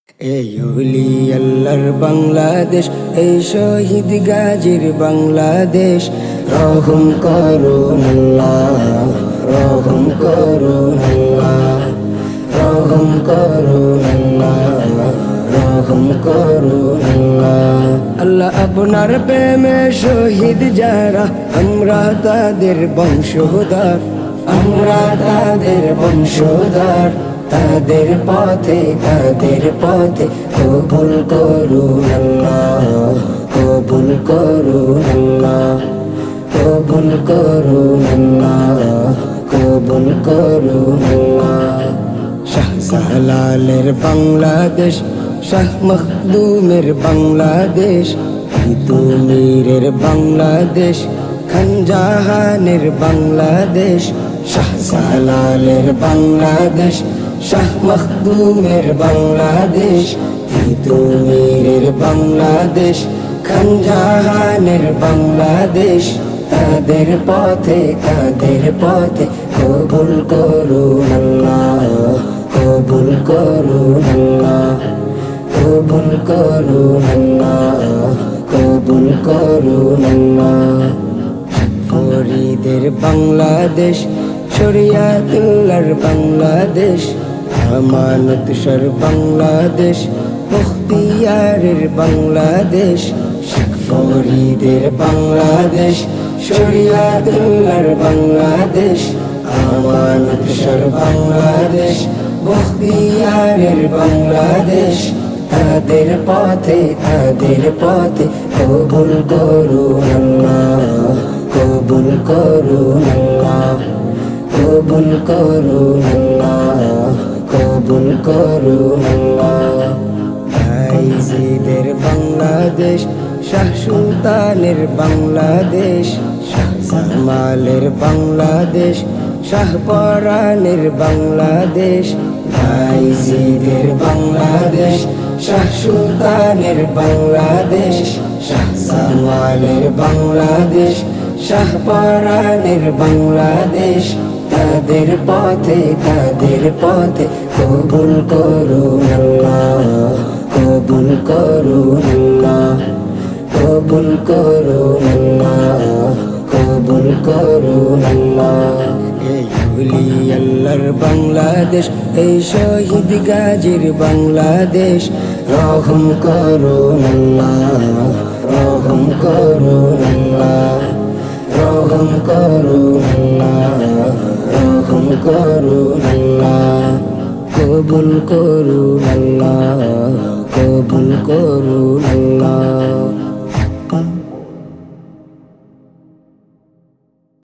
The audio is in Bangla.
এই ওলি আল্লাহর বাংলাদেশ, এই শহীদ গাজীর বাংলাদেশ। রহম করুন আল্লাহ, রহম করুন আল্লাহ, রহম করুন আল্লাহ, রহম করুন আল্লাহ। আল্লাহ আপনার প্রেমে শহীদ যারা, আমরা তাদের বংশধর, আমরা তাদের বংশধর। তাদের পথে কবুল করুন আল্লাহ, কবুল করুন আল্লাহ, কবুল করুন আল্লাহ, কবুল করুন আল্লাহ। শাহজালালের বাংলাদেশ, শাহ মখদুমের বাংলাদেশ, তিতুমীরের বাংলাদেশ, খানজাহানের বাংলাদেশ। শাহজালালের বাংলাদেশ, শাহ মখদুমের বাংলাদেশ, তিতুমীরের বাংলাদেশ, খানজাহানের বাংলাদেশ। তাদের পথে কবুল করুন আল্লাহ, কবুল করুন আল্লাহ, কবুল করুন আল্লাহ, কবুল করুন আল্লাহ। ফরিদের বাংলাদেশ, শরিয়াতুল্লাহর বাংলাদেশ, আমানত সর বাংলাদেশ, মুখতিয়ারের বাংলাদেশ। ফরিদের বাংলাদেশ, শরিয়াতুল্লাহর বাংলাদেশ, আমানত সর বাংলাদেশ, মুখতিয়ারের বাংলাদেশ। তাদের পথে কবুল করুন আল্লাহ, কবুল করুন আল্লাহ, কবুল করুন আল্লাহ, কবুল করুন আল্লাহ। ভাইজিদের বাংলাদেশ, শাহ সুলতানের বাংলাদেশ, শাহ জামালের বাংলাদেশ, শাহ পরানের বাংলাদেশ। ভাইজিদের বাংলাদেশ, শাহ সুলতানের বাংলাদেশ, শাহ জামালের বাংলাদেশ, শাহ পরানের বাংলাদেশ। তাদের পথে কবুল করুন আল্লাহ, কবুল করুন আল্লাহ, কবুল করুন আল্লাহ, কবুল করুন আল্লাহ। এই ওলি আল্লাহর বাংলাদেশ, এই শহীদ গাজীর বাংলাদেশ। রহম করুন আল্লাহ, রহম করুন আল্লাহ, রহম করুন আল্লাহ, রহম করুন আল্লাহ, কবুল করুন আল্লাহ, কবুল করুন আল্লাহ।